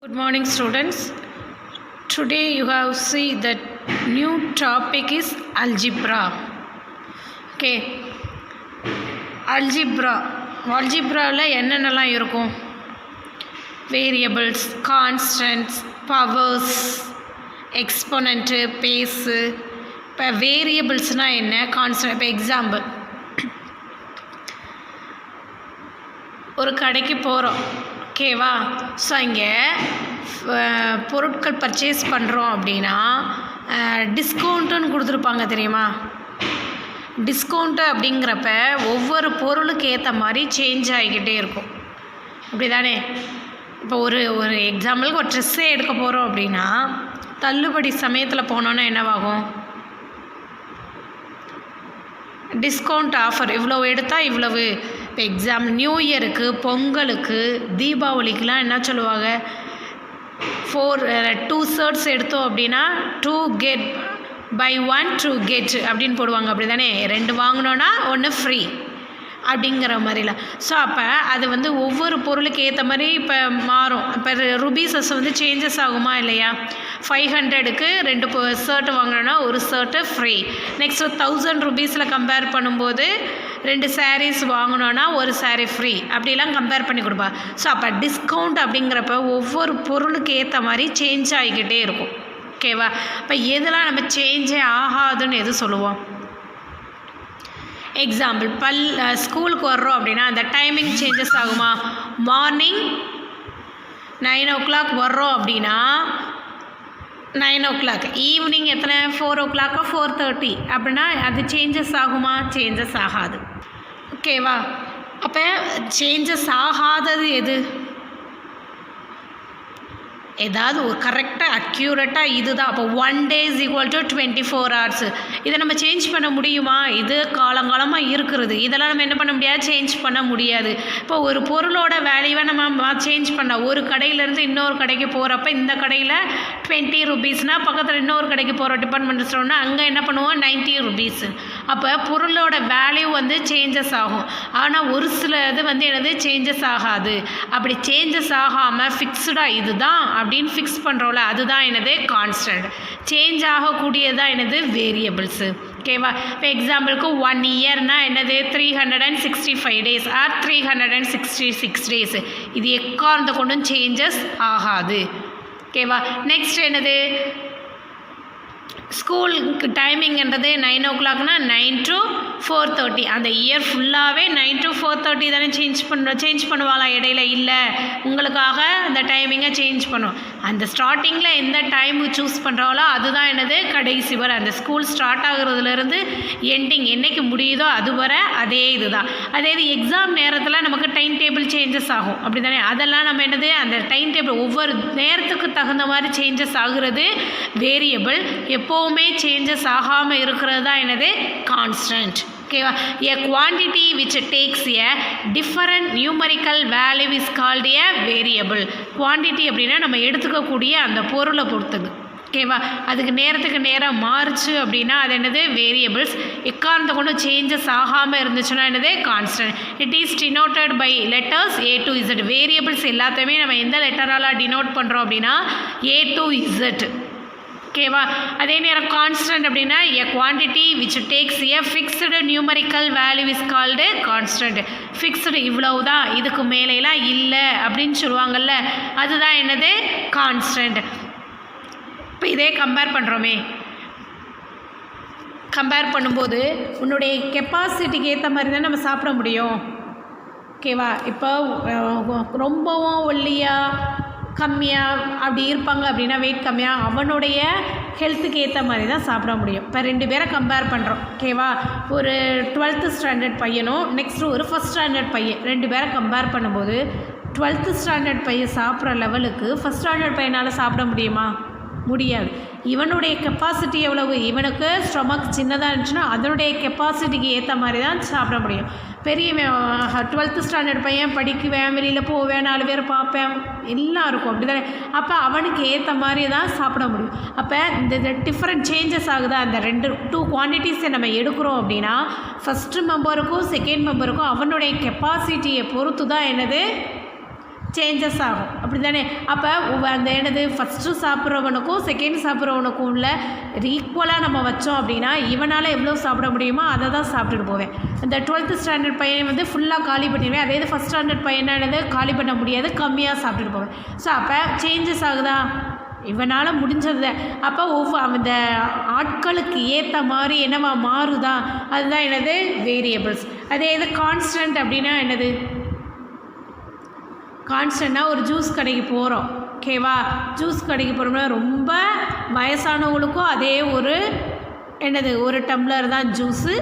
Good morning, students. Today you have seen that new topic is algebra. Okay. Algebra என்னென்னலாம் இருக்கும்? Variables, constants, powers, exponent, base. இப்போ வேரியபிள்ஸ்னால் என்ன, constant. இப்போ example, ஒரு கடைக்கு போகிறோம், ஓகேவா? ஸோ இங்கே பொருட்கள் பர்ச்சேஸ் பண்ணுறோம் அப்படின்னா டிஸ்கவுண்ட்டுன்னு கொடுத்துருப்பாங்க, தெரியுமா? டிஸ்கவுண்ட்டு அப்படிங்கிறப்ப ஒவ்வொரு பொருளுக்கு ஏற்ற மாதிரி சேஞ்ச் ஆகிக்கிட்டே இருக்கும், அப்படி தானே? இப்போ ஒரு எக்ஸாம்பிளுக்கு ஒரு ட்ரெஸ்ஸே எடுக்க போகிறோம் அப்படின்னா தள்ளுபடி சமயத்தில் போனோன்னா என்னவாகும்? டிஸ்கவுண்ட் ஆஃபர், இவ்வளோ எடுத்தால் இவ்வளவு. இப்போ எக்ஸாம்பிள் நியூ இயருக்கு, பொங்கலுக்கு, தீபாவளிக்கெலாம் என்ன சொல்லுவாங்க? 2 shirts எடுத்தோம் அப்படின்னா 2 get buy 1 2 get அப்படின்னு போடுவாங்க, அப்படி தானே? 2 வாங்கினோன்னா 1 ஃப்ரீ அப்படிங்கிற மாதிரிலாம். ஸோ அப்போ அது ஒவ்வொரு பொருளுக்கு ஏற்ற மாதிரி இப்போ மாறும். இப்போ ருபீஸஸ் சேஞ்சஸ் ஆகுமா இல்லையா? 500க்கு 2 ஷர்ட் வாங்கினோன்னா 1 ஷர்ட்டு ஃப்ரீ. நெக்ஸ்ட் 1000 ருபீஸில் கம்பேர் பண்ணும்போது 2 sarees வாங்கினோன்னா 1 saree ஃப்ரீ, அப்படிலாம் கம்பேர் பண்ணி கொடுப்பா. ஸோ அப்போ டிஸ்கவுண்ட் அப்படிங்கிறப்ப ஒவ்வொரு பொருளுக்கு ஏற்ற மாதிரி சேஞ்ச் ஆகிக்கிட்டே இருக்கும், ஓகேவா? இப்போ எதெல்லாம் நம்ம சேஞ்சே ஆகாதுன்னு எது சொல்லுவோம்? எக்ஸாம்பிள், ஸ்கூலுக்கு வர்றோம் அப்படின்னா அந்த டைமிங் சேஞ்சஸ் ஆகுமா? மார்னிங் 9 o'clock வர்றோம் அப்படின்னா 9 o'clock, ஈவினிங் எத்தனை? 4 o'clock 4:30 அப்படின்னா அது சேஞ்சஸ் ஆகுமா? சேஞ்சஸ் ஆகாது, ஓகேவா? அப்போ சேஞ்சஸ் ஆகாதது எது? ஏதாவது ஒரு கரெக்டாக அக்யூரேட்டாக இதுதான். அப்போ 1 day is equal to 24 hours. இதை நம்ம சேஞ்ச் பண்ண முடியுமா? இது காலங்காலமாக இருக்கிறது, இதெல்லாம் நம்ம என்ன பண்ண முடியாது? சேஞ்ச் பண்ண முடியாது. இப்போ ஒரு பொருளோட வேல்யூவை நம்ம சேஞ்ச் பண்ண, ஒரு கடையிலேருந்து இன்னொரு கடைக்கு போகிறப்ப இந்த கடையில் 20 rupeesனால் பக்கத்தில் இன்னொரு கடைக்கு போகிற டிபார்ட்மெண்ட் ஸ்டோர்னால் அங்கே என்ன பண்ணுவோம்? 90 rupees. அப்போ பொருளோட வேல்யூ சேஞ்சஸ் ஆகும். ஆனால் ஒரு சில இது என்னது? சேஞ்சஸ் ஆகாது. அப்படி சேஞ்சஸ் ஆகாமல் ஃபிக்ஸ்டாக இதுதான் அப்படின்னு ஃபிக்ஸ் பண்ணுறோம்ல, அதுதான் என்னது? கான்ஸ்டன்ட். சேஞ்ச் ஆகக்கூடியதான் என்னது? வேரியபிள்ஸு, ஓகேவா? இப்போ எக்ஸாம்பிளுக்கு 1 yearனால் என்னது? 365 days ஆர் 366 days. இது எக்காரணத்தை கொண்டும் சேஞ்சஸ் ஆகாது, ஓகேவா? நெக்ஸ்ட் என்னது? ஸ்கூலுக்கு டைமிங்கிறது 9 o'clockனா 9 to 4:30. அந்த இயர் ஃபுல்லாகவே 9 to 4:30 தானே சேஞ்ச் பண்ணுவாங்களா இடையில? இல்லை, உங்களுக்காக அந்த டைமிங்கை சேஞ்ச் பண்ணும். அந்த ஸ்டார்டிங்கில் எந்த டைமுக்கு சூஸ் பண்ணுறாங்களோ அதுதான் என்னது? கடைசி வரை, அந்த ஸ்கூல் ஸ்டார்ட் ஆகுறதுலேருந்து எண்டிங் என்றைக்கு முடியுதோ அது வரை அதே இதுதான். அதே இது எக்ஸாம் நேரத்தில் நமக்கு டைம் டேபிள் சேஞ்சஸ் ஆகும், அப்படி தானே? அதெல்லாம் நம்ம என்னது? அந்த டைம் டேபிள் ஒவ்வொரு நேரத்துக்கு தகுந்த மாதிரி சேஞ்சஸ் ஆகுறது வேரியபிள். எப்போவுமே சேஞ்சஸ் ஆகாமல் இருக்கிறது தான் என்னது? கான்ஸ்டன்ட், ஓகேவா? A quantity which takes a different numerical value is called a variable. Quantity அப்படின்னா நம்ம எடுத்துக்கக்கூடிய அந்த பொருளை பொறுத்தது, ஓகேவா? அதுக்கு நேரத்துக்கு நேரம் மாறுச்சு அப்படின்னா அது என்னது? வேரியபிள்ஸ். எக்காரணத்தை கொண்டு சேஞ்சஸ் ஆகாமல் இருந்துச்சுன்னா என்னது? Constant. It is denoted by letters A to Z. Variables எல்லாத்தையுமே நம்ம எந்த லெட்டரால் டினோட் பண்ணுறோம் அப்படின்னா A to Z, ஓகேவா? அதே நேரம் கான்ஸ்டன்ட் அப்படின்னா a quantity which takes a fixed numerical value is called constant. Fixed, இவ்வளவு தான், இதுக்கு மேலேலாம் இல்லை அப்படின்னு சொல்லுவாங்கள்ல, அதுதான் என்னது? கான்ஸ்டன்ட். இப்போ இதே கம்பேர் பண்ணுறோமே, கம்பேர் பண்ணும்போது உன்னுடைய கெப்பாசிட்டிக்கு ஏற்ற மாதிரி தான் நம்ம சாப்பிட முடியும், ஓகேவா? இப்போ ரொம்பவும் ஒல்லியாக கம்மியாக அப்படி இருப்பாங்க அப்படின்னா வெயிட் கம்மியாக, அவனுடைய ஹெல்த்துக்கு ஏற்ற மாதிரி தான் சாப்பிட முடியும். இப்போ 2 பேரை கம்பேர் பண்ணுறோம், ஓகேவா? ஒரு 12th standard பையனும் நெக்ஸ்ட்டு ஒரு 1st standard பையன், 2 பேரை கம்பேர் பண்ணும்போது 12th standard பையன் சாப்பிட்ற லெவலுக்கு 1st standard பையனால் சாப்பிட முடியுமா? முடியாது. இவனுடைய கெப்பாசிட்டி எவ்வளவு? இவனுக்கு ஸ்டொமக் சின்னதாக இருந்துச்சுன்னா அதனுடைய கெப்பாசிட்டிக்கு ஏற்ற மாதிரி தான் சாப்பிட முடியும். பெரிய 12th standard பையன் படிக்குவேன், வெளியில் போவேன், 4 பேர் பார்ப்பேன், எல்லாம் இருக்கும், அப்படி தானே? அப்போ அவனுக்கு ஏற்ற மாதிரி தான் சாப்பிட முடியும். அப்போ இந்த டிஃப்ரெண்ட் சேஞ்சஸ் ஆகுதா? அந்த 2 குவான்டிட்டிஸை நம்ம எடுக்கிறோம் அப்படின்னா ஃபஸ்ட்டு மெம்பருக்கும் செகண்ட் மெம்பருக்கும் அவனுடைய கெப்பாசிட்டியை பொறுத்து தான் என்னது சேஞ்சஸ் ஆகும் அப்படி தானே. அப்போ அந்த என்னது ஃபஸ்ட்டு சாப்பிட்றவனுக்கும் செகண்ட் சாப்பிட்றவனுக்கும் உள்ள ஈக்குவலாக நம்ம வச்சோம் அப்படின்னா இவனால் எவ்வளோ சாப்பிட முடியுமோ அதை தான் சாப்பிட்டுட்டு போவேன். இந்த 12th ஸ்டாண்டர்ட் பையன் வந்து ஃபுல்லாக காலி பண்ணிடுவேன். அதே இது ஃபஸ்ட் ஸ்டாண்டர்ட் பையனானது காலி பண்ண முடியாது, கம்மியாக சாப்பிட்டுட்டு போவேன். ஸோ அப்போ சேஞ்சஸ் ஆகுதா, இவனால் முடிஞ்சது. அப்போ அந்த ஆட்களுக்கு ஏற்ற மாதிரி என்னவா மாறுதா, அதுதான் என்னது வேரியபிள்ஸ். அதே இது கான்ஸ்டன்ட் அப்படின்னா என்னது, கான்ஸ்டன்ட்னா ஒரு ஜூஸ் கடைக்கு போகிறோம், ஓகேவா. ஜூஸ் கடைக்கு போகிறோம்னா ரொம்ப வயசானவங்களுக்கும் அதே ஒரு என்னது ஒரு டம்ளர் தான் ஜூஸு,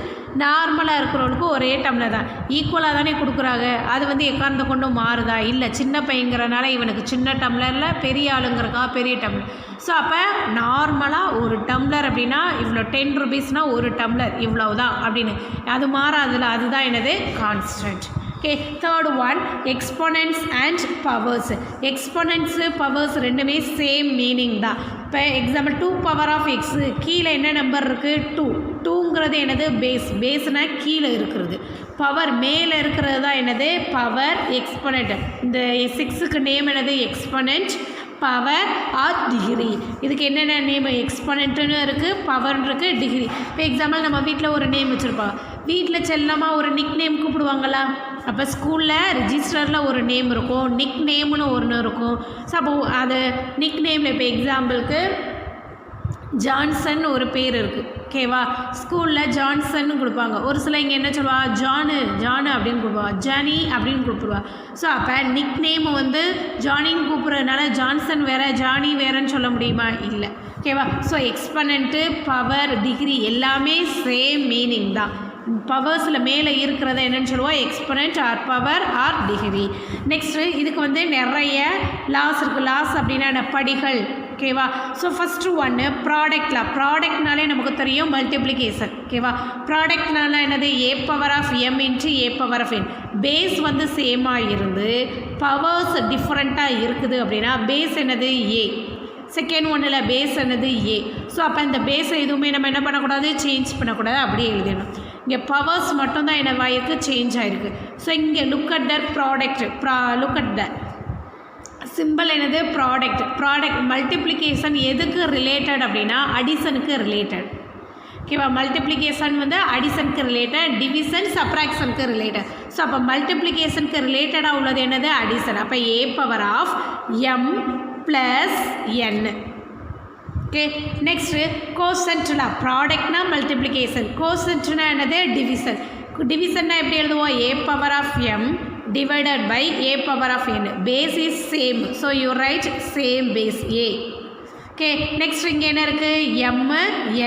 நார்மலாக இருக்கிறவங்களுக்கும் ஒரே டம்ளர் தான், ஈக்குவலாக தானே கொடுக்குறாங்க. அது வந்து எக்காரணத்தை கொண்டு மாறுதா, இல்லை சின்ன பையங்கிறனால இவனுக்கு சின்ன டம்ளரில், பெரிய ஆளுங்கிறக்கா பெரிய டம்ளர். ஸோ அப்போ நார்மலாக ஒரு டம்ளர் அப்படின்னா இவ்வளோ 10 ரூபீஸ்னால் ஒரு டம்ளர் இவ்வளோ தான் அப்படின்னு அது மாறாதுல, அதுதான் என்னது constant. Okay. Third one exponents and powers. Exponents powers ரெண்டுமே சேம் மீனிங் தான். இப்போ எக்ஸாம்பிள் 2 பவர் ஆஃப் எக்ஸு, கீழே என்ன நம்பர் இருக்குது 2, 2ங்கிறது என்னது பேஸ், பேஸ்னால் கீழே இருக்கிறது, பவர் மேலே இருக்கிறது தான் என்னது பவர், எக்ஸ்பொனண்ட். இந்த 6க்கு நேம் என்னது எக்ஸ்பொனண்ட், பவர் ஆர் டிகிரி. இதுக்கு என்னென்ன நேம், எக்ஸ்பொனண்ட்டுன்னு இருக்குது, பவர்னு இருக்குது, டிகிரி. இப்போ எக்ஸாம்பிள் நம்ம வீட்டில் ஒரு நேம் வச்சுருப்போம், வீட்டில் செல்லமாக ஒரு நிக் நேம் கூப்பிடுவாங்களா, அப்போ ஸ்கூலில் ரிஜிஸ்டரில் ஒரு நேம் இருக்கும், நிக் நேம்னு ஒன்று இருக்கும். ஸோ அப்போ அது நிக் நேமில் இப்போ எக்ஸாம்பிளுக்கு ஜான்சன் ஒரு பேர் இருக்குது, ஓகேவா. ஸ்கூலில் ஜான்சன் கொடுப்பாங்க. ஒரு சில இங்கே என்ன சொல்லுவா, ஜானு அப்படின்னு கூப்பிடுவா, ஜானி அப்படின்னு கூப்பிடுவா. ஸோ அப்போ நிக் நேம் வந்து ஜானின்னு கூப்பிட்றதுனால ஜான்சன் வேறு ஜானி வேறுன்னு சொல்ல முடியுமா, இல்லை, ஓகேவா. ஸோ எக்ஸ்பனண்ட்டு, பவர், டிகிரி எல்லாமே சேம் மீனிங் தான். பவர்ஸில் மேலே இருக்கிறத என்னென்னு சொல்லுவோம் exponent or power or degree. Next இதுக்கு வந்து நிறைய லாஸ் இருக்குது. லாஸ் அப்படின்னா படிகள், ஓகேவா. ஸோ ஃபஸ்ட்டு ஒன்று ப்ராடக்ட்ல. ப்ராடக்ட்னாலே நமக்கு தெரியும் மல்டிப்ளிகேஷன், ஓகேவா. ப்ராடக்ட்னால என்னது A power of M into A power of N. Base வந்து சேமாக இருந்து பவர்ஸ் டிஃப்ரெண்ட்டாக இருக்குது அப்படின்னா பேஸ் என்னது ஏ, செகண்ட் ஒன்றில் பேஸ் என்னது ஏ. ஸோ அப்போ இந்த பேஸை எதுவுமே நம்ம என்ன பண்ணக்கூடாது, சேஞ்ச் பண்ணக்கூடாது, அப்படியே எழுதிடணும். இங்கே பவர்ஸ் மட்டும்தான் என்ன வாய்க்கு சேஞ்ச் ஆகிருக்கு. ஸோ இங்கே look at that product, look at the simple என்னது ப்ராடக்ட். ப்ராடக்ட் மல்டிப்ளிகேஷன் எதுக்கு ரிலேட்டட் அப்படின்னா அடிஷனுக்கு ரிலேட்டட், ஓகேவா. மல்டிப்ளிகேஷன் வந்து அடிஷனுக்கு ரிலேட்டட், டிவிஷன் சப்ராக்ஷனுக்கு ரிலேட்டட். ஸோ அப்போ மல்டிப்ளிகேஷனுக்கு ரிலேட்டடாக உள்ளது என்னது அடிஷன். அப்போ A power of M plus N. Okay. Next கோசன்ட்னா ப்ராடக்ட்னா மல்டிப்ளிகேஷன், கோசன்ட்னா என்னது டிவிஷன். டிவிஷன்னா எப்படி எழுதுவோம், A power of M divided by A power of N. Base is same, so you right same base A. Okay. Next இங்கே என்ன இருக்குது எம்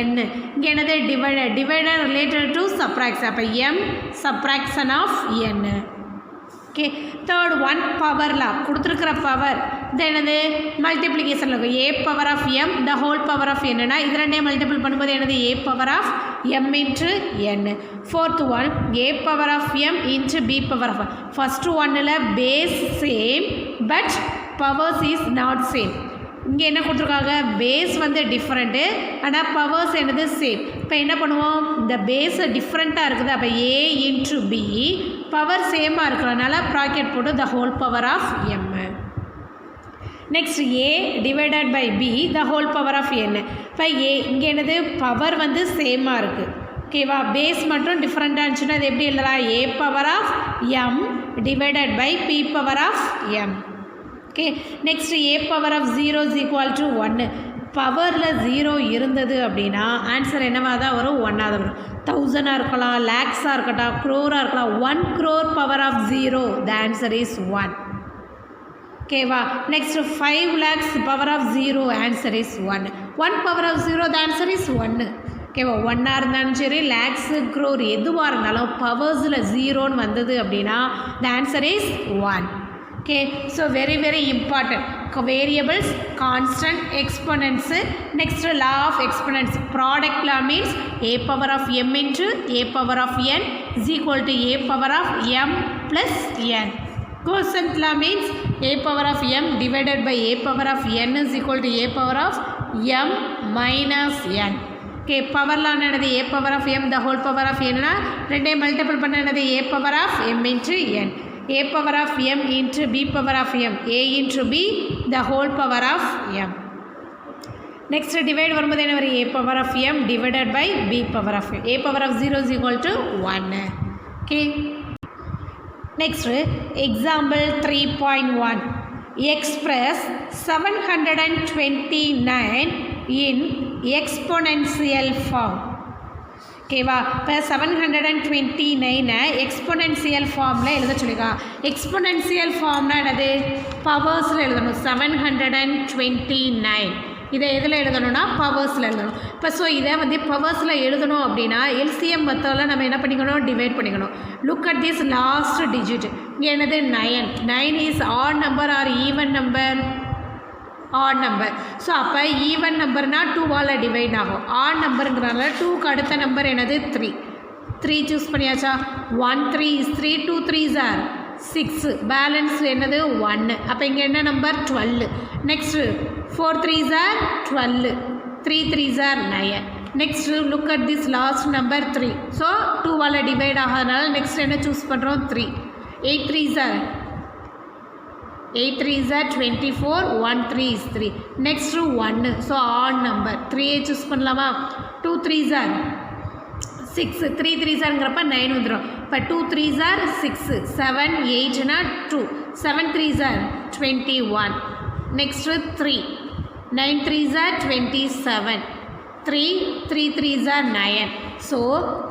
என், இங்கே என்னது divider, divider related to subtraction, அப்போ M subtraction of N. Okay. Third one பவர்லா கொடுத்துருக்கிற power இது என்னது மல்டிப்ளிகேஷனில் இருக்கும், A power of M the whole power of என்னன்னா இது ரெண்டே மல்டிபிள் பண்ணும்போது என்னது A power of M into N. Fourth one A power of M into B power of. First ஒன்னில் base same but powers is not same. இங்கே என்ன கொடுத்துருக்காங்க, base வந்து டிஃப்ரெண்ட்டு ஆனால் பவர்ஸ் என்னது சேம். இப்போ என்ன பண்ணுவோம், இந்த பேஸ் டிஃப்ரெண்ட்டாக இருக்குது, அப்போ ஏ இன்ட்டு பி, பவர் சேமாக இருக்கிறதுனால ப்ராக்கெட் போட்டு the whole power of M. Next A divided by B the whole power of N. இப்போ ஏ இங்கே என்னது பவர் வந்து சேமாக இருக்குது, ஓகேவா. பேஸ் மட்டும் டிஃப்ரெண்ட்டாக இருந்துச்சுன்னா அது எப்படி எழுதலாம், A power of M divided by B power of M. Okay. Next A power of 0 is equal to 1. பவரில் 0 இருந்தது அப்படின்னா ஆன்சர் என்னவாக தான் வரும், 1ஆக தான் வரும். 1000 இருக்கலாம், லேக்ஸாக இருக்கட்டும், க்ரோராக இருக்கலாம். 1 crore power of 0 the answer is 1, ஓகேவா. Next 5 lakhs power of 0 answer is 1. 1 power of 0 the answer is 1, ஓகேவா. 1ஆக இருந்தாலும் சரி லேக்ஸு க்ரோர் எதுவாக இருந்தாலும் பவர்ஸில் 0ன்னு வந்தது அப்படின்னா த answer is 1. Okay, so very important. Variables, constant, exponents. Next law of exponents. Product law means a power of m into a power of n is equal to a power of m plus n. Quotient law means a power of m divided by a power of n is equal to a power of m minus n. Okay, power law என்னது a power of m the whole power of n ரெண்டே multiple பண்ண என்னது a power of m into n. a power of m into b power of m, a into b the whole power of m. Next divide வரும்போது என்ன வரும், a power of m divided by b power of m. a power of 0 is equal to 1. Okay. Next example 3.1. Express 729 in exponential form. ஓகேவா, இப்போ 729 exponential ஃபார்மில் எழுத சொல்லியிருக்கா. Exponential ஃபார்ம்னா என்னது, பவர்ஸில் எழுதணும். 729 இதை எதில் எழுதணும்னா பவர்ஸில் எழுதணும். இப்போ ஸோ இதை வந்து பவர்ஸில் எழுதணும் அப்படின்னா எல்சிஎம் மெத்தடில் நம்ம என்ன பண்ணிக்கணும், டிவைட் பண்ணிக்கணும். Look at this last digit. இங்கே என்னது 9. 9 is add number R even number, add number. So அப்போ ஈவன் நம்பர்னால் 2வால் டிவைட் ஆகும். ஆட் நம்பருங்கிறனால 2க்கு அடுத்த நம்பர் என்னது 3. 3 சூஸ் பண்ணியாச்சா. 1 3 இஸ் 3, 2 3s are 6, பேலன்ஸ் என்னது 1. அப்போ இங்கே என்ன number 12. Next 4 3s are 12, 3 3s are 9. Next look at this last number 3. So 2வால் டிவைட் ஆகாதனால நெக்ஸ்ட் என்ன சூஸ் பண்ணுறோம் 3. 8 3s are 24, 1 3 is 3. Next 1, so odd number 3 choose பண்ணலாமா. 2 3s are 6, 3 3s are 9 வந்துடும். இப்போ 2 3s are 6, 7 8 னா 2, 7 3s are 21. Next 3, 9 3s are 27, 3 3s are 9. So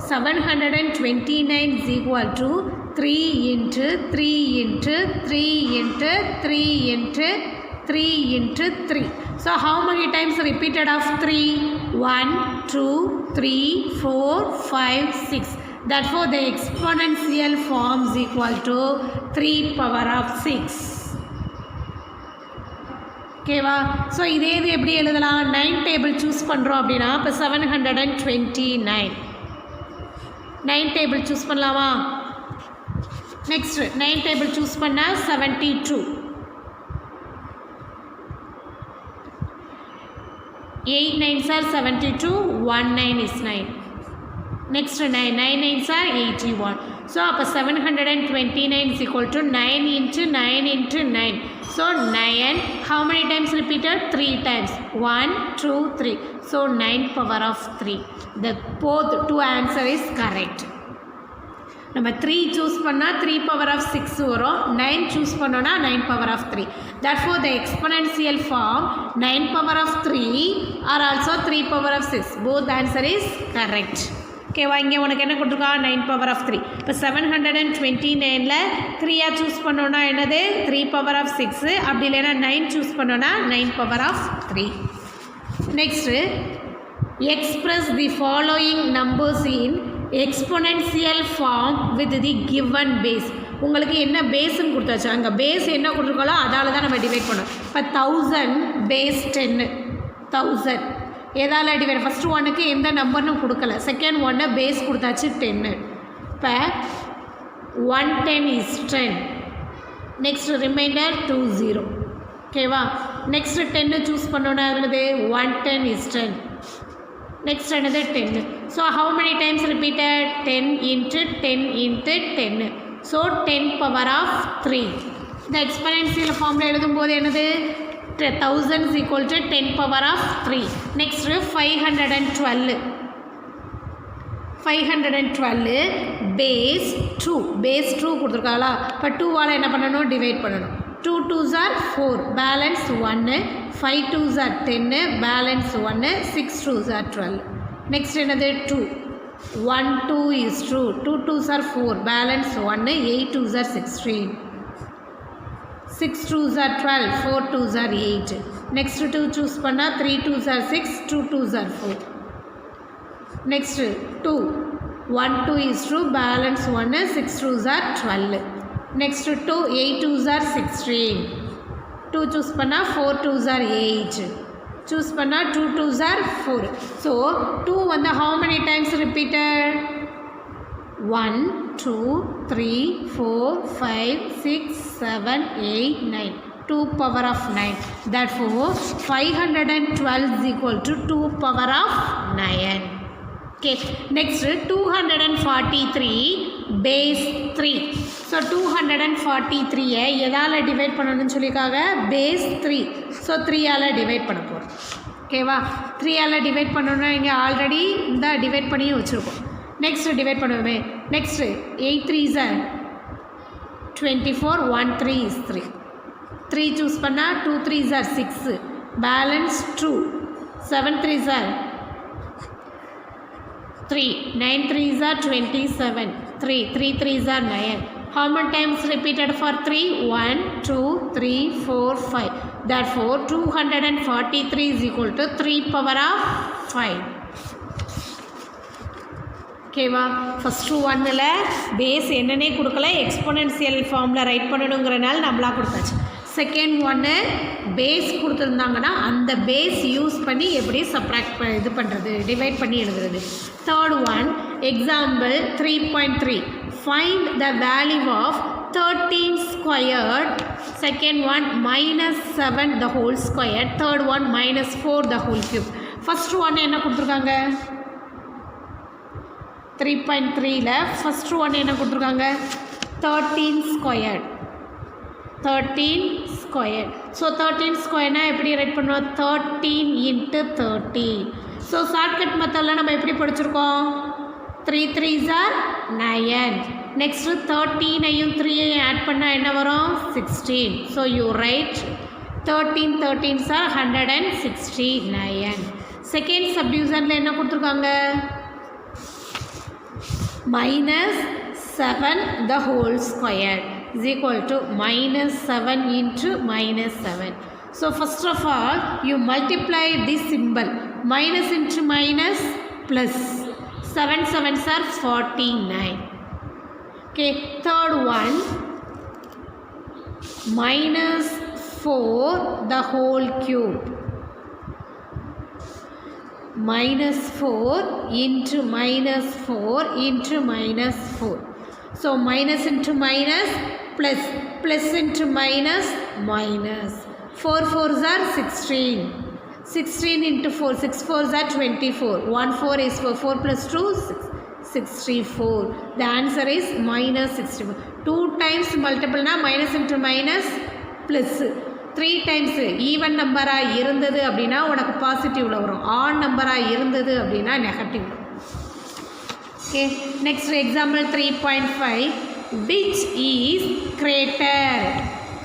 729 is equal to 3 into 3 into 3 into 3 into 3 into 3. So how many times repeated of 3? 1 2 3 4 5 6. Therefore the exponential form is equal to 3 power of 6. ஓகேவா. So இதே இது எப்படி எழுதலாம், 9 table choose பண்ணுறோம் அப்படின்னா இப்போ 729 9 table choose பண்ணலாமா. Next 9 table choose பண்ணால் 72, 8 9s are 72, 1 9 is 9. Next 9 9s are 81. So அப்போ 729 is equal to 9 into 9 into 9. So 9 how many times repeated, 3 times, 1 2 3. So 9 power of 3. The both two answer is correct. நம்ம 3 சூஸ் பண்ணால் 3 power of 6 வரும், 9 choose பண்ணோன்னா 9 power of 3. therefore the exponential form 9 power of 3 or also 3 power of 6. both answer is correct. ஓகேவா. இங்கே உனக்கு என்ன கொடுத்துருக்கா, 9 பவர் ஆஃப் 3. இப்போ 729ல் 3 சூஸ் பண்ணோன்னா என்னது 3 பவர் ஆஃப் 6, அப்படி இல்லைன்னா 9 சூஸ் பண்ணோன்னா 9 power of 3. Next express the following numbers in exponential form with the given base. உங்களுக்கு என்ன பேஸ்ன்னு கொடுத்தாச்சு, அங்கே பேஸ் என்ன கொடுத்துருக்கோளோ அதால் தான் நம்ம டிவைட் பண்ணோம். இப்போ 1000 பேஸ் 10, 1000 எதால் டிவைட், ஃபஸ்ட்டு ஒன்றுக்கு எந்த நம்பர்னு கொடுக்கல, செகண்ட் ஒன்று பேஸ் கொடுத்தாச்சு 10. இப்போ 110 is 10. Next reminder 20. ஓகேவா. நெக்ஸ்ட்டு 10 சூஸ் பண்ணோன்னா இருந்தது 110 is 10. Next another 10. So how many times repeated, 10 into 10 into 10. So 10 power of 3. The exponential formula எழுதும்போது என்னது 1000 is equal to 10 power of 3. Next 512. 512 base 2. base 2 கொடுத்துருக்காங்களா. இப்போ 2வால் என்ன பண்ணணும், டிவைட் பண்ணணும். 2 2s are 4, balance 1, 5 2s are 10, balance 1, 6 2s are 12. Next another 2, 1 2 is 2, 2 2s are 4, balance 1, 8 2s are 16, 6 2s are 12, 4 2s are 8. Next 2 choose பண்ணா 3 2s are 6, 2 2s are 4. Next 2, 1 2 is 2, balance 1, 6 2s are 12. Next 2, 8 2s are 16. 2 choose பண்ணா 4 2s are 8. choose பண்ணா 2 2s are 4. So 2 வந்து how many times repeated, 1 2 3 4 5 6 7 8 9. 2 power of 9. Therefore 512 is equal to 2 power of 9. Okay. Next 243 base 3. So 243 எதால் divide பண்ணணும்னு சொல்லியிருக்காங்க base 3. So 3ஆல் divide பண்ண போகிறோம். ஓகேவா? 3ஆல் divide பண்ணணும்னா இங்கே ஆல்ரெடி இந்த டிவைட் பண்ணியும் வச்சுருக்கோம். நெக்ஸ்ட்டு டிவைட் பண்ணுவோமே. Next 8 3s are 24, 1 3 is 3. 3 சூஸ் பண்ணால் 2 3s are 6, balance 2, 7 3s are 3, 9 3s are 27, 3 3s are 9. How many times repeated for 3? 1 2 3 4 5. Therefore 243 is equal to 3 power of 5. ஓகேவா? ஃபஸ்ட்டு ஒன்னில் பேஸ் என்னன்னே கொடுக்கல, எக்ஸ்போனென்ஷியல் ஃபார்மில் ரைட் பண்ணணுங்கிறனால நம்மளாக கொடுத்தாச்சு. செகண்ட் ஒன்று பேஸ் கொடுத்துருந்தாங்கன்னா அந்த பேஸ் யூஸ் பண்ணி எப்படி சப்ராக்ட் இது பண்ணுறது, டிவைட் பண்ணி எழுதுறது. Third one example 3.3 find the value of 13 squared. Second one -7 the whole squared. Third one -4 the whole cube. First ஒன்று என்ன கொடுத்துருக்காங்க? 3.3ல ஃபஸ்ட்டு ஒன்று என்ன கொடுத்துருக்காங்க? 13 squared. 13 squared. ஸோ 13 ஸ்கொயர்னா எப்படி ரைட் பண்ணுவோம்? 13 × 30. ஸோ ஷார்ட்கட் மெத்தடில் நம்ம எப்படி படிச்சிருக்கோம்? 3 3s are 9. நெக்ஸ்ட்டு 13ஐயும் 3ஐயும் ஆட் பண்ணால் என்ன வரும்? 16. So you write 13 13s are 169. Second சப்டிவிஷனில் என்ன கொடுத்துருக்காங்க? -7 the whole square is equal to -7 × -7. So first of all you multiply this symbol, minus into minus plus, 7 7s are 49. Okay, third one -4 the whole cube, -4 × -4 × -4. So minus into minus plus, plus into minus minus. 4 4s are 16. 16 into 4, 6 4s are 24. 1 4 is 4. 4 plus 2 6, 64. The answer is -64. 2 times multiple na minus into minus plus. 3 times even நம்பராக இருந்தது அப்படின்னா உனக்கு பாசிட்டிவில் வரும், add நம்பராக இருந்தது அப்படின்னா negative. Okay, next example 3.5 which is greater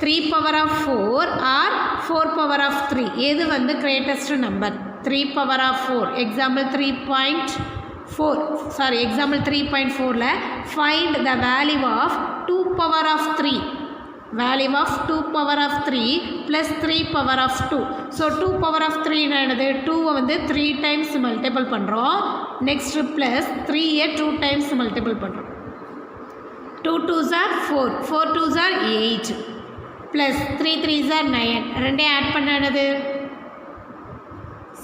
3 power of 4 or 4 power of 3? எது வந்து greatest number? 3 power of 4. Example 3.4ல find the value of 2 power of 3. Value of 2 power of 3 plus 3 power of 2. So 2 power of 3 என்னது? 2 வந்து 3 times multiple பண்ணுறோம். Next plus 3 2 times multiple பண்ணுறோம். 2 2s are 4, 4 2s are 8 plus 3 3s are 9. ரெண்டே add பண்ணது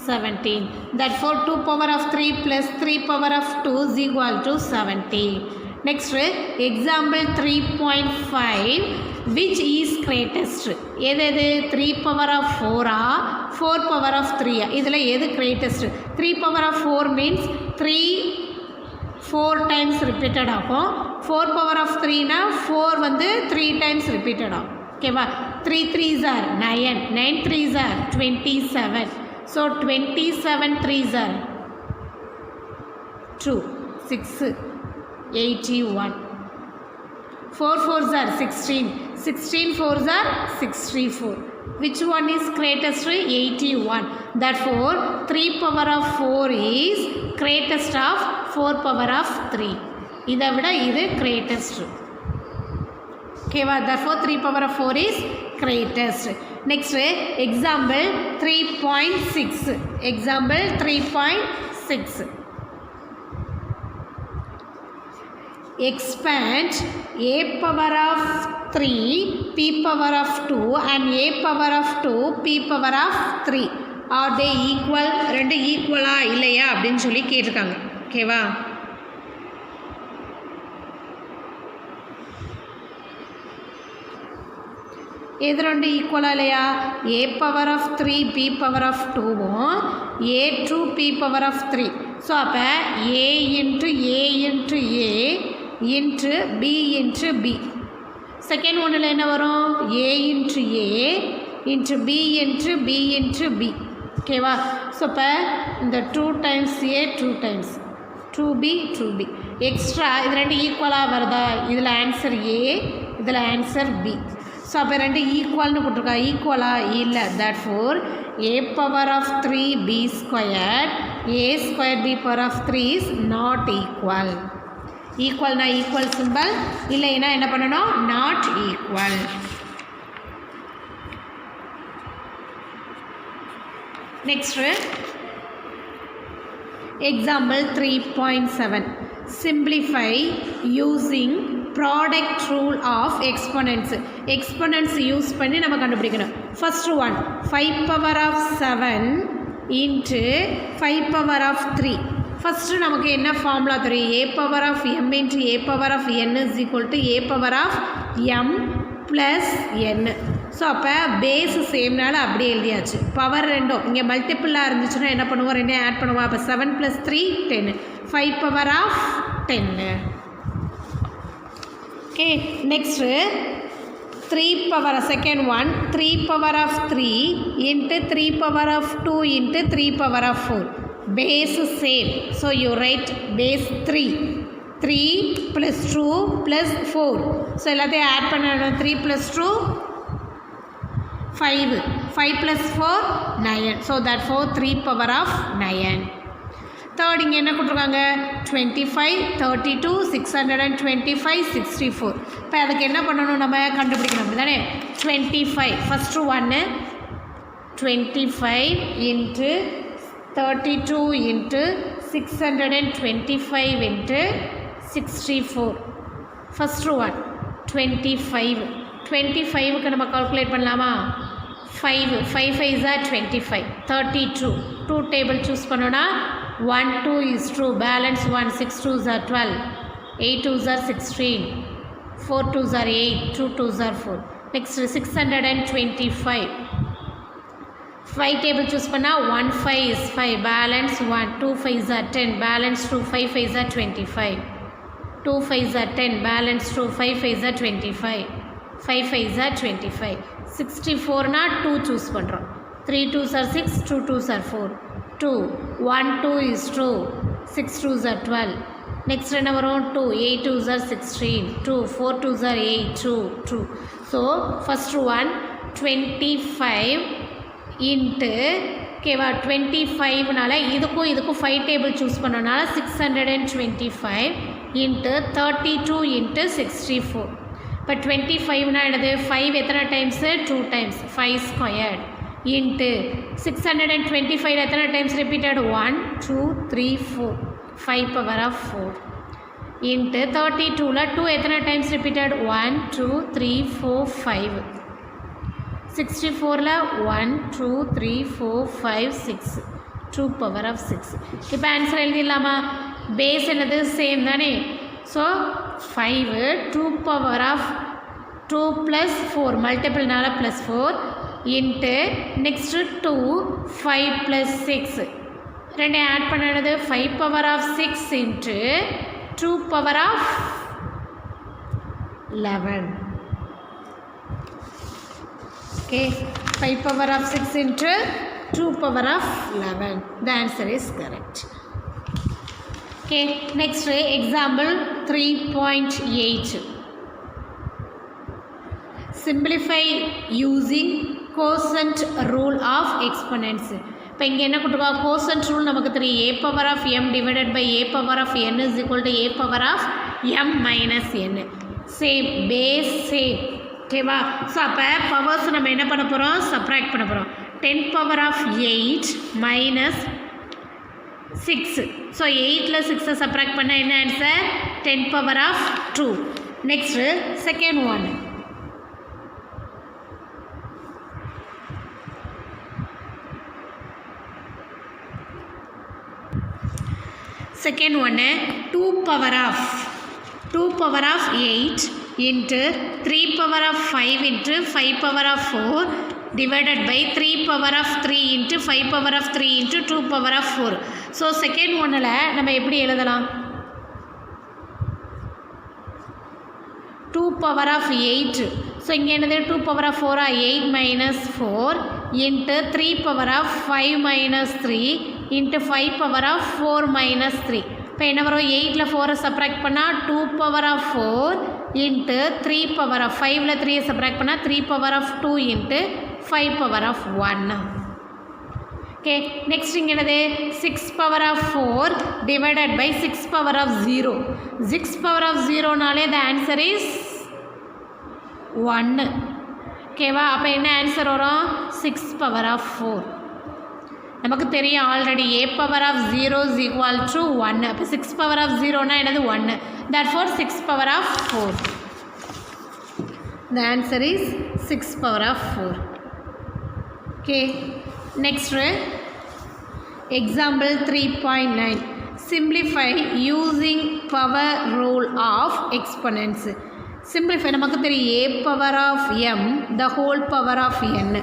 17. Therefore 2 power of 3 plus 3 power of 2 is equal to 17. Next example 3.5 which is greatest? எது 3 power of 4 4 power of 3? இதில் எது greatest? 3 power of 4 means 3 4 times repeated ஆகும். 4 power of 3 na 4 வந்து 3 times repeated ஆகும். ஓகேவா? 3 3s are 9, 9 3s are 27. So 27 3s are 2, 6 81. 4 4s are 16, 16 4s are 64. Which one is greatest? 81. Therefore 3 power of 4 is greatest of 4 power of 3. இதை விட இது greatest. ஓகேவா? Therefore 3 power of 4 is greatest. Next example 3.6. Example 3.6. Expand a power of 3 p power of 2 and a power of 2 p power of 3. Are they equal? ரெண்டு ஈக்குவலா இல்லையா அப்படின்னு சொல்லி கேட்டிருக்காங்க. ஓகேவா? எது ரெண்டு ஈக்குவலா இல்லையா? a power of 3 p power of 2வும் a 2 p power of 3. So அப்போ a into a into a into b into b. Second ஒன்றில் என்ன வரும் a into a into b into b into b ஓகேவா. ஸோ இப்போ இந்த 2 times a 2 times 2b 2b extra இது ரெண்டு ஈக்குவலாக வருதா, இதில் ஆன்சர் a இதில் ஆன்சர் b. ஸோ அப்போ ரெண்டு ஈக்குவல்னு போட்டிருக்கா, ஈக்குவலாக இல்லை. That four a power of 3b squared a squared b power of 3 is not equal. ஈக்குவல்னா ஈக்குவல் சிம்பிள், இல்லைன்னா என்ன பண்ணணும் not equal. Next example 3.7 simplify using product rule of exponents. exponents use பண்ணி நம்ம கண்டுபிடிக்கணும். First one 5 power of 7 into 5 power of 3. First நமக்கு என்ன formula தெரியும், a power of m into a power of n is equal to a power of m plus n. So அப்போ base சேம்னால அப்படியே எழுதியாச்சு. Power ரெண்டும் இங்கே மல்டிப்புளாக இருந்துச்சுன்னா என்ன பண்ணுவோம், ரெண்டையும் ஆட் பண்ணுவோம். அப்போ 7 + 3 10 5 power of 10. Okay. Next 3 power second one 3 power of 3 into 3 power of 2 into 3 power of 4. base same, so you write base 3 plus 2 plus 4. so எல்லாத்தையும் ஆட் பண்ணணும். 3 plus 2 5 5 plus 4 9. so therefore 3 power of 9. Third இங்கே என்ன கொடுத்துருக்காங்க 25 32 625 64. இப்போ அதுக்கு என்ன பண்ணணும், நம்ம கண்டுபிடிக்கணும் அப்படி தானே. 25 ஃபஸ்ட்டு ஒன்று 25 into 32 into 625 into 64. First one 25 25க்கு நம்ம கால்குலேட் பண்ணலாமா. 5 5 5 are 25 32 2 டேபிள் சூஸ் பண்ணோன்னா 1 2 is 2 balance 1 6 2s are 12 8 2s are 16 4 2s are 8 2 2s are 4. next 625 5 table choose பண்ணால் 1 5 is 5 balance 1 2 5s are 10 balance 2 5 5s are 25 2 5s are 10 balance 2 5 5s are 25 5 5s are 25. 64னா 2 choose பண்ணுறோம். 3 2s are 6 2 2s are 4 2 1 2 is 2 6 2s are 12. Next என்ன வரும் 2 8 2s are 16 2 4 2s are 8 2 2. So first one 25 into ஓகேவா 25னால இதுக்கும் 5 table choose பண்ணனால 625 into 32 into 64. இப்போ 25னா என்னது 5 எத்தனை times 2 times 5 squared into 625 எத்தனை times repeated 1 2 3 4 5 power of 4 into 32ல் 2 எத்தனை டைம்ஸ் ரிப்பீட்டட் 1 2 3 4 5 64ல் 1 2 3 4 5 6 2 பவர் ஆஃப் 6. இப்போ ஆன்சர் எழுதிடலாமா. பேஸ் என்னது சேம் தானே. ஸோ 5 2 பவர் ஆஃப் 2 + 4 மல்டிபிள்னால +4 இன்ட்டு நெக்ஸ்ட்டு 2 5 + 6 ரெண்டையும் ஆட் பண்ணது 5 power of 6 into 2 power of 11. okay 5 power of 6 into 2 power of 11. the answer is correct. okay next example 3.8 simplify using quotient rule of exponents. இப்போ இங்கே என்ன கொடுத்துருக்கோம் quotient rule நமக்கு தெரியும் a power of m divided by a power of n is equal to a power of m minus n. Same base same ஓகேவா. So அப்போ powers நம்ம என்ன பண்ண போகிறோம் சப்ராக்ட் பண்ண போகிறோம். 10 பவர் ஆஃப் 8 மைனஸ் 6. ஸோ 8ல் 6 சப்ராக்ட் பண்ண என்ன answer 10 power of 2. Next second one second ஒன்று 2 power of 8 into 3 power of 5 into 5 power of 4 divided by 3 power of 3 into 5 power of 3 into 2 power of 4. So second ஒன்றில் நம்ம எப்படி எழுதலாம் 2 power of 8. So இங்கே என்னது 2 power of 4 8 minus 4 into 3 power of 5 minus 3 into 5 power of 4 minus 3. இப்போ என்ன வரும் 8ல 4 subtract பண்ணால் 2 power of 4 into 3 power of 5ல 3 subtract பண்ணால் 3 power of 2 into 5 power of 1. Okay, next இங்கே என்னது 6 power of 4 divided by 6 power of 0. 6 power of 0 நாலே the answer is 1. ஓகேவா அப்போ என்ன ஆன்சர் வரும் 6 power of 4. நமக்கு தெரியும் already a power of 0 is equal to 1. அப்போ 6 power of 0னா என்னது 1. Therefore 6 power of 4. The answer is 6 power of 4. Okay. Next example 3.9. Simplify using power rule of exponents. Simplify நமக்கு தெரியும் a power of m the whole power of n.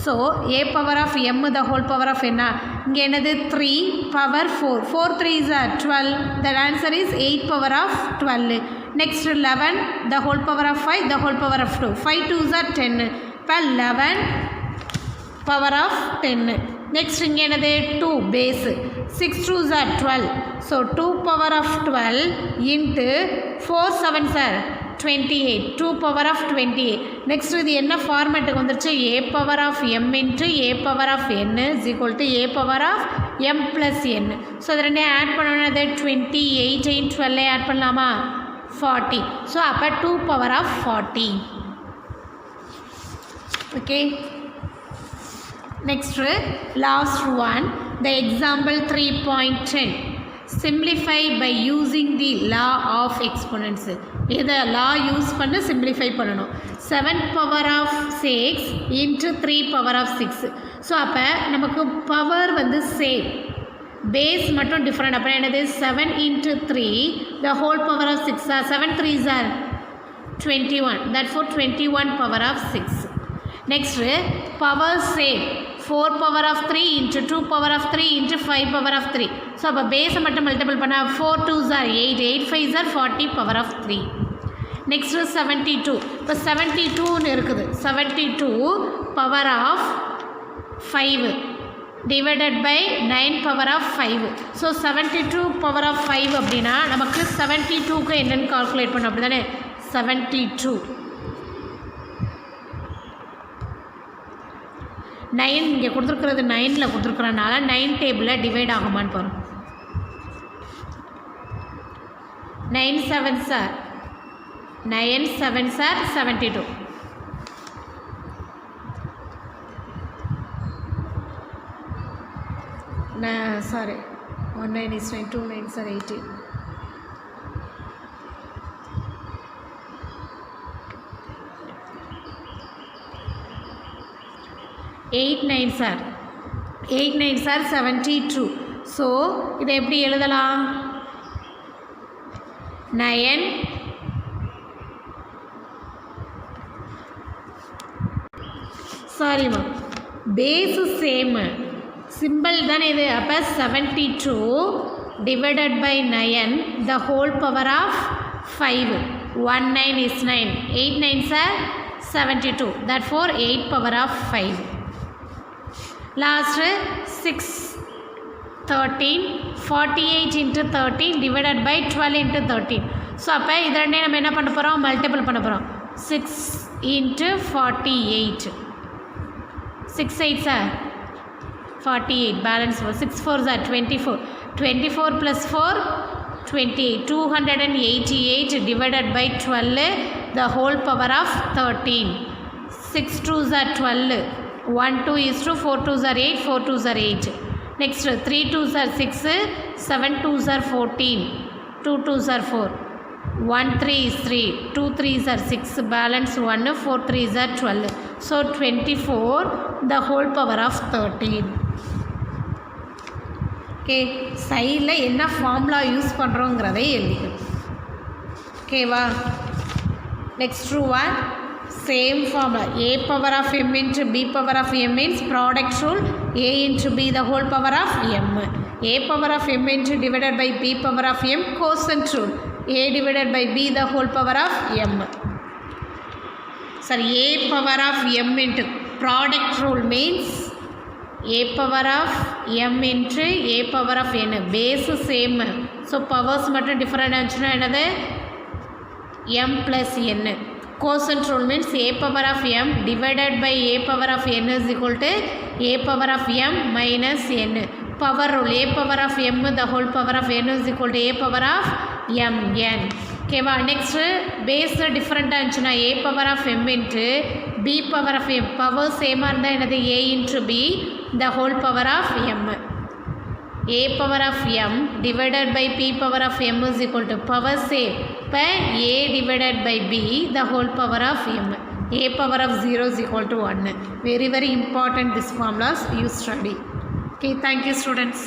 So a power of m the whole power of n இங்கே என்னது 3 power 4 4 3s are 12. The answer is 8 power of 12. Next 11 the whole power of 5 the whole power of 2 5 2s are 10. இப்போ 11 power of 10. Next இங்கே என்னது 2 base 6 2s are 12. So 2 power of 12 into 4 7s are 28 2 power of 28. Next இது என்ன ஃபார்மேட்டுக்கு வந்துருச்சு a power of m into a power of n is equal to a power of m plus n. So அது ரெண்டே add பண்ணது 28 12 add பண்ணலாமா 40. So அப்போ 2 power of 40. Okay. Next last one, the example 3.10. Simplify by using the law of exponents. இதை law use பண்ணி simplify பண்ணணும். 7 power of 6 into 3 power of 6. So அப்போ நமக்கு பவர் வந்து சேம் பேஸ் மட்டும் டிஃப்ரெண்ட். அப்போ என்னது 7 into 3 the whole power of 6 are 7 3s are 21. Therefore 21 power of 6. Next power same 4 power of 3 into 2 power of 3 into 5 power of 3. So அப்போ பேஸை மட்டும் multiple பண்ணால் 4 2s are 8 8 5s are 40 power of 3. Next 72. இப்போ 72ன்னு இருக்குது 72 power of 5 divided by 9 power of 5. So 72 power of 5 அப்படின்னா நமக்கு 72க்கு என்னென்னு calculate பண்ணோம் அப்படி தானே 72 9 இங்கே கொடுத்துருக்கிறது 9ல் கொடுத்துருக்குறனால 9 டேபிளில் டிவைட் ஆகுமான்னு பாருங்க 9 7s are 9 7s are 72. Sorry 1 9 is 9 2 9s are 18. Eight nines are 72. So இதை எப்படி எழுதலாம் 9 சாரிம்மா பேஸு சேமு சிம்பிள் தானே இது. அப்போ 72 divided by 9 the whole power of 5. 1 9 is 9 8 9s are 72. Therefore 8 power of 5. Last 6 13 48 into 13 divided by 12 into 13. So அப்போ இது ரெண்டே நம்ம என்ன பண்ண போகிறோம் மல்டிபிள் பண்ண போகிறோம் 6 into 48 6 8s are 48 balance 6 4s are 24 plus 4 28 288 divided by 12 the whole power of 13. 6 2s are 12 1 2 is 2 4 2s are 8 4 2s are 8. Next 3 2s are 6 7 2s are 14 2 2s are 4 1 3 is 3 2 3s are 6 balance 1 4 3s are 12. So 24 the whole power of 13. Okay சைடில் என்ன formula use பண்ணுறோங்கிறதை எழுதிக்கணும். ஓகேவா next one same formula a power of m into b power of m means product rule a into b the whole power of m. A power of m into divided by b power of m quotient rule a divided by b the whole power of m. sorry, a power of m into product rule means a power of m into a power of n. Base same. So powers மட்டும் different ஆச்சுன்னா என்னது m plus n. Quotient rule means a power of m divided by a power of n is equal to a power of m minus n. Power rule a power of m the whole power of n is equal to a power of mn. ஓகேவா next base டிஃப்ரெண்ட்டாக இருந்துச்சுன்னா a power of m into b power of m. Power சேமாக இருந்தால் என்னது a into b the whole power of m. a power of m divided by p power of m is equal to power same. இப்போ a divided by b the whole power of m. a power of 0 is equal to 1. Very important this formulas you study. Okay, thank you students.